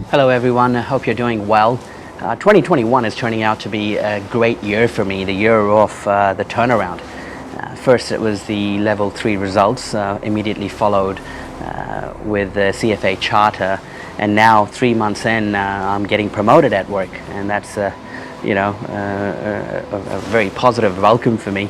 Hello everyone, I hope you're doing well. 2021 is turning out to be a great year for me, the year of the turnaround. First it was the level 3 results, immediately followed with the CFA charter, and now 3 months in I'm getting promoted at work, and that's a very positive welcome for me.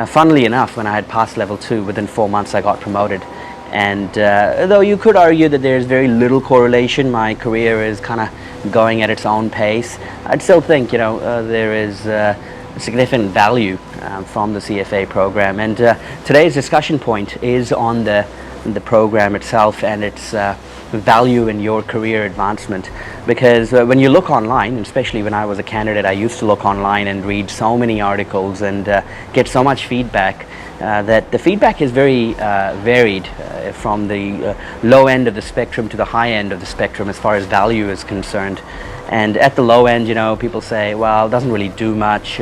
Funnily enough, when I had passed level 2, within 4 months I got promoted. And though you could argue that there's very little correlation, my career is kind of going at its own pace, I'd still think there is significant value from the CFA program. And today's discussion point is on the program itself and its value in your career advancement, because when you look online, especially when I was a candidate, I used to look online and read so many articles and get so much feedback that the feedback is very varied from the low end of the spectrum to the high end of the spectrum as far as value is concerned. And at the low end, people say, well, it doesn't really do much.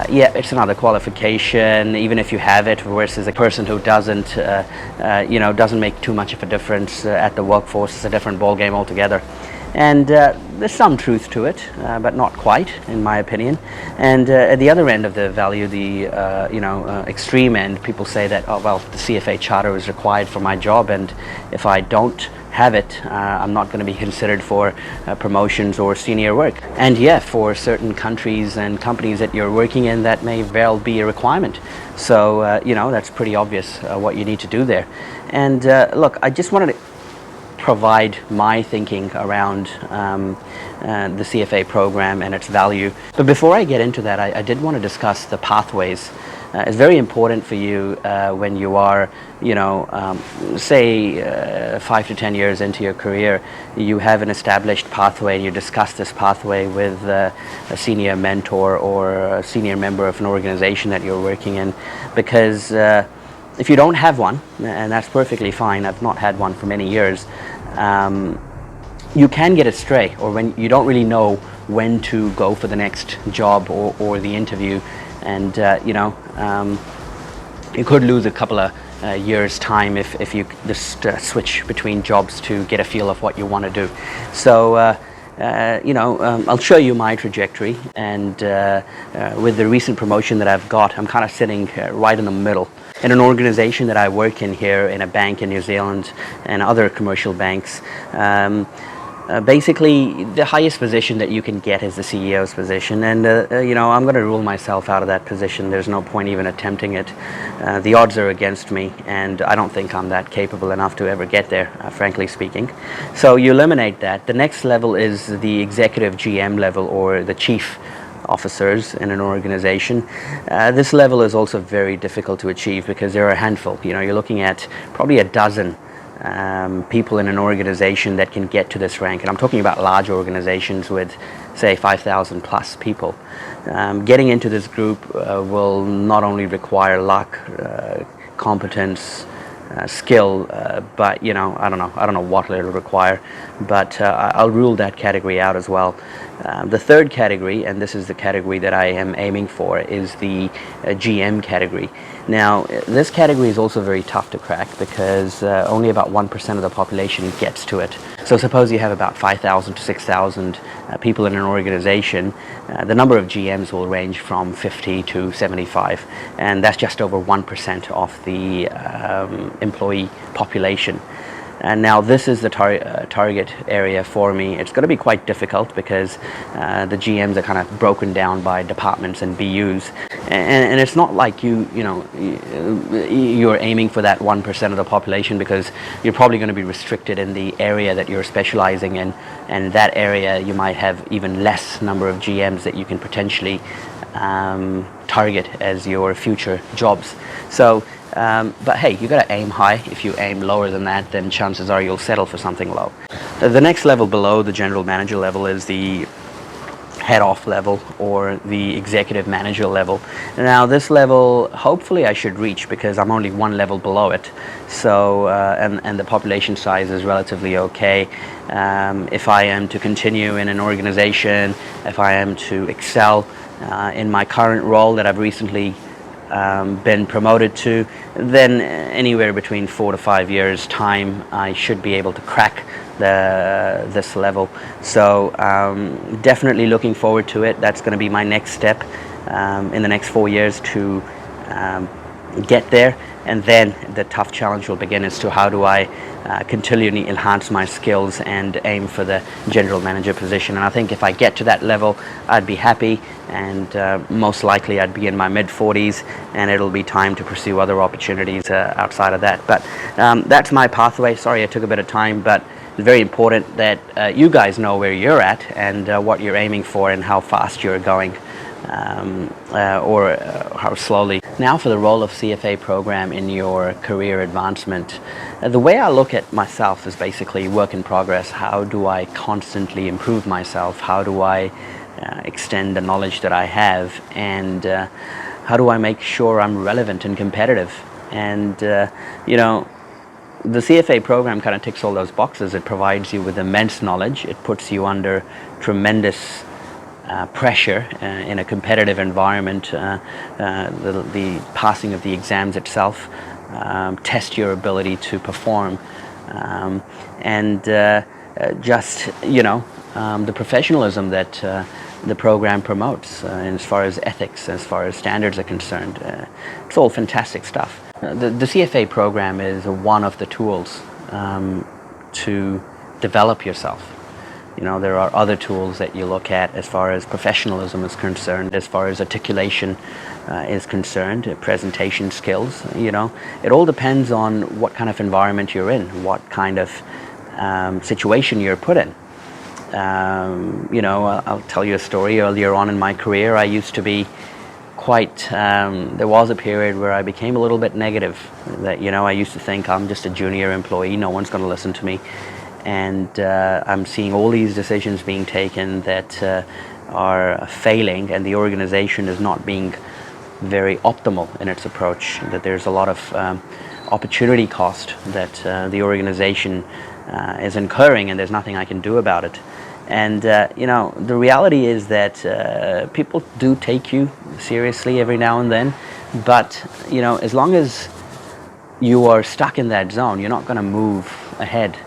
Yeah, it's another qualification, even if you have it, versus a person who doesn't make too much of a difference at the workforce. It's a different ballgame altogether. And there's some truth to it, but not quite, in my opinion. And at the other end of the value, the extreme end, people say that, oh well, the CFA charter is required for my job, and if I don't have it, I'm not going to be considered for promotions or senior work. And yeah, for certain countries and companies that you're working in, that may well be a requirement. So that's pretty obvious what you need to do there. And look, I just wanted to provide my thinking around the CFA program and its value. But before I get into that, I did want to discuss the pathways. It's very important for you when you are, say 5 to 10 years into your career, you have an established pathway and you discuss this pathway with a senior mentor or a senior member of an organization that you're working in. Because if you don't have one, and that's perfectly fine, I've not had one for many years, you can get astray, or when you don't really know when to go for the next job or the interview, and you could lose a couple of years time if you just switch between jobs to get a feel of what you want to do. So I'll show you my trajectory, and with the recent promotion that I've got, I'm kind of sitting right in the middle. In an organization that I work in here, in a bank in New Zealand and other commercial banks, basically the highest position that you can get is the CEO's position, and I'm going to rule myself out of that position. There's no point even attempting it. The odds are against me, and I don't think I'm that capable enough to ever get there, frankly speaking. So you eliminate that. The next level is the executive GM level, or the chief officers in an organization. This level is also very difficult to achieve because there are a handful. You're looking at probably a dozen people in an organization that can get to this rank, and I'm talking about large organizations with, say, 5,000 plus people. Getting into this group will not only require luck, competence, skill, but I don't know what it'll require, but I'll rule that category out as well. The third category, and this is the category that I am aiming for, is the GM category. Now, this category is also very tough to crack because only about 1% of the population gets to it. So suppose you have about 5,000 to 6,000 people in an organization, the number of GMs will range from 50 to 75, and that's just over 1% of the employee population. And now this is the target area for me. It's going to be quite difficult because the GMs are kind of broken down by departments and BUs, and it's not like you're aiming for that 1% of the population, because you're probably going to be restricted in the area that you're specializing in, and that area you might have even less number of GMs that you can potentially target as your future jobs. So but hey, you got to aim high. If you aim lower than that, then chances are you'll settle for something low. The next level below the general manager level is the head off level, or the executive manager level. Now this level, hopefully I should reach, because I'm only one level below it. So and the population size is relatively okay. If I am to continue in an organization, if I am to excel in my current role that I've recently been promoted to, then anywhere between 4 to 5 years time I should be able to crack this level. So definitely looking forward to it. That's going to be my next step in the next 4 years to get there, and then the tough challenge will begin as to how do I continually enhance my skills and aim for the general manager position. And I think if I get to that level, I'd be happy, and most likely I'd be in my mid-40s, and it'll be time to pursue other opportunities outside of that. But that's my pathway. Sorry I took a bit of time, but it's very important that you guys know where you're at and what you're aiming for and how fast you're going. Or how slowly. Now for the role of CFA program in your career advancement. The way I look at myself is basically work in progress. How do I constantly improve myself? How do I extend the knowledge that I have? And how do I make sure I'm relevant and competitive? And you know, the CFA program kind of ticks all those boxes. It provides you with immense knowledge. It puts you under tremendous pressure in a competitive environment. The passing of the exams itself test your ability to perform, and just the professionalism that the program promotes as far as ethics, as far as standards are concerned. It's all fantastic stuff. The CFA program is one of the tools to develop yourself. You know, there are other tools that you look at as far as professionalism is concerned, as far as articulation is concerned, presentation skills. You know, it all depends on what kind of environment you're in, what kind of situation you're put in. You know, I'll tell you a story. Earlier on in my career, I used to be quite, there was a period where I became a little bit negative. That, you know, I used to think I'm just a junior employee, no one's going to listen to me. And I'm seeing all these decisions being taken that are failing, and the organization is not being very optimal in its approach, that there's a lot of opportunity cost that the organization is incurring, and there's nothing I can do about it. And you know, the reality is that people do take you seriously every now and then, but you know, as long as you are stuck in that zone, you're not going to move ahead.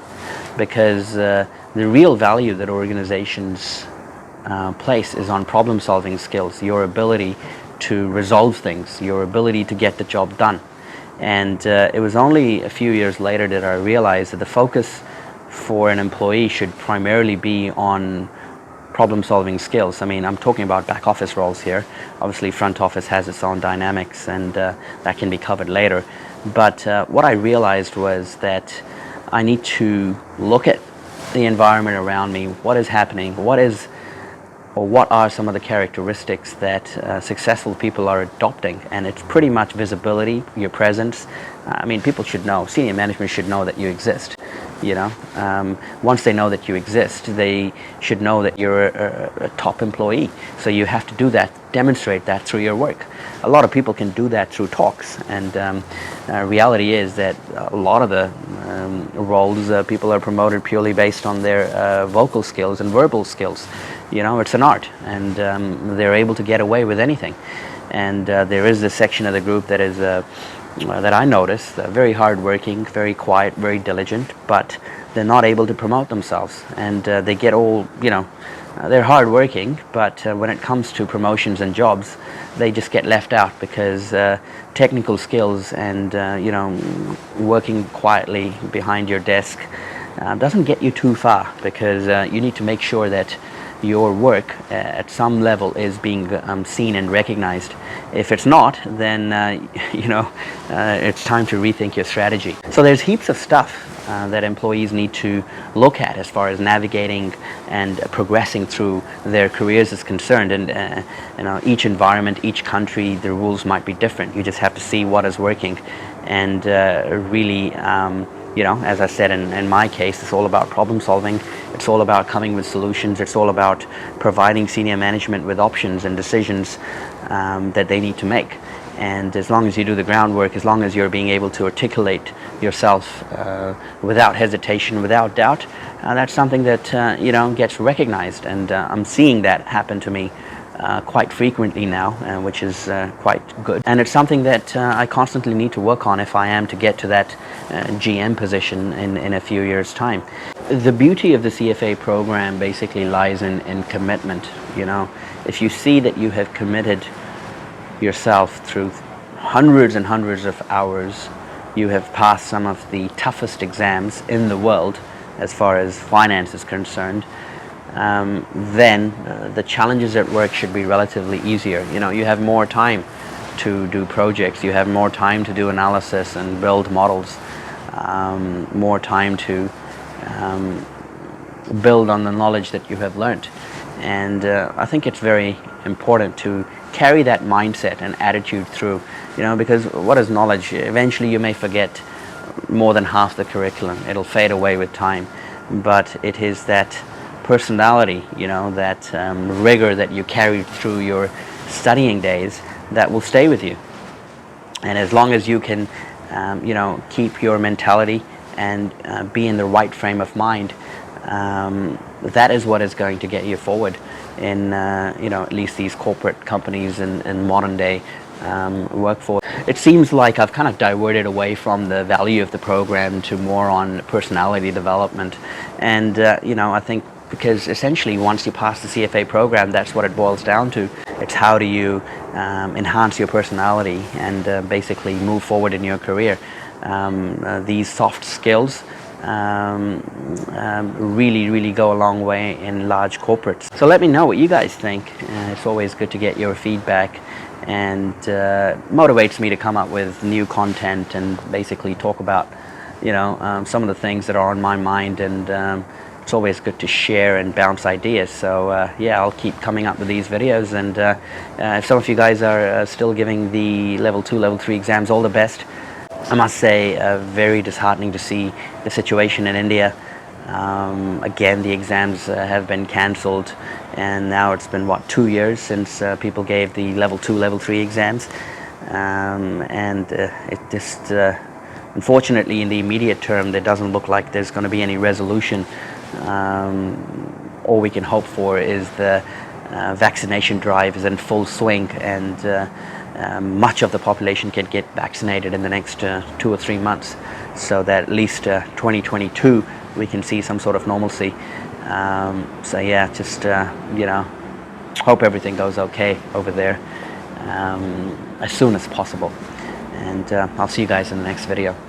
Because the real value that organizations place is on problem-solving skills, your ability to resolve things, your ability to get the job done. And it was only a few years later that I realized that the focus for an employee should primarily be on problem-solving skills. I mean, I'm talking about back office roles here. Obviously, front office has its own dynamics, and that can be covered later. But what I realized was that I need to look at the environment around me, what is happening, what are some of the characteristics that successful people are adopting. And it's pretty much visibility, your presence. I mean, people should know, senior management should know that you exist. You know, once they know that you exist, they should know that you're a top employee. So you have to do that, demonstrate that through your work. A lot of people can do that through talks, and reality is that a lot of the roles people are promoted purely based on their vocal skills and verbal skills. You know, it's an art, and they're able to get away with anything. And there is this section of the group that is that I notice, very hardworking, very quiet, very diligent, but they're not able to promote themselves, and they get all, you know, they're hardworking, but when it comes to promotions and jobs, they just get left out because technical skills and you know, working quietly behind your desk doesn't get you too far, because you need to make sure that your work at some level is being seen and recognized. If it's not, then you know, it's time to rethink your strategy. So there's heaps of stuff that employees need to look at as far as navigating and progressing through their careers is concerned. And you know, each environment, each country, the rules might be different. You just have to see what is working, and really you know, as I said, in my case, it's all about problem solving. It's all about coming with solutions. It's all about providing senior management with options and decisions that they need to make. And as long as you do the groundwork, as long as you're being able to articulate yourself without hesitation, without doubt, that's something that you know, gets recognized. And I'm seeing that happen to me quite frequently now, which is quite good. And it's something that I constantly need to work on if I am to get to that GM position in a few years' time. The beauty of the CFA program basically lies in commitment. You know, if you see that you have committed yourself through hundreds and hundreds of hours, you have passed some of the toughest exams in the world as far as finance is concerned, then the challenges at work should be relatively easier. You know, you have more time to do projects, you have more time to do analysis and build models, more time to build on the knowledge that you have learned. And I think it's very important to carry that mindset and attitude through, you know, because what is knowledge? Eventually you may forget more than half the curriculum. It'll fade away with time. But it is that personality, you know, that rigor that you carried through your studying days that will stay with you. And as long as you can, you know, keep your mentality and be in the right frame of mind, that is what is going to get you forward in, you know, at least these corporate companies and modern day workforce. It seems like I've kind of diverted away from the value of the program to more on personality development. And, you know, I think because essentially once you pass the CFA program, that's what it boils down to. It's how do you enhance your personality and basically move forward in your career. These soft skills really go a long way in large corporates. So let me know what you guys think. It's always good to get your feedback, and motivates me to come up with new content and basically talk about, you know, some of the things that are on my mind, and it's always good to share and bounce ideas. So yeah, I'll keep coming up with these videos, and if some of you guys are still giving the level 2, level 3 exams, all the best. I must say, very disheartening to see the situation in India. Again, the exams have been cancelled, and now it's been, what, 2 years since people gave the level 2, level 3 exams. And it just, unfortunately, in the immediate term, there doesn't look like there's going to be any resolution. All we can hope for is the vaccination drive is in full swing, and much of the population can get vaccinated in the next 2 or 3 months, so that at least 2022 we can see some sort of normalcy. So yeah, just you know, hope everything goes okay over there as soon as possible, and I'll see you guys in the next video.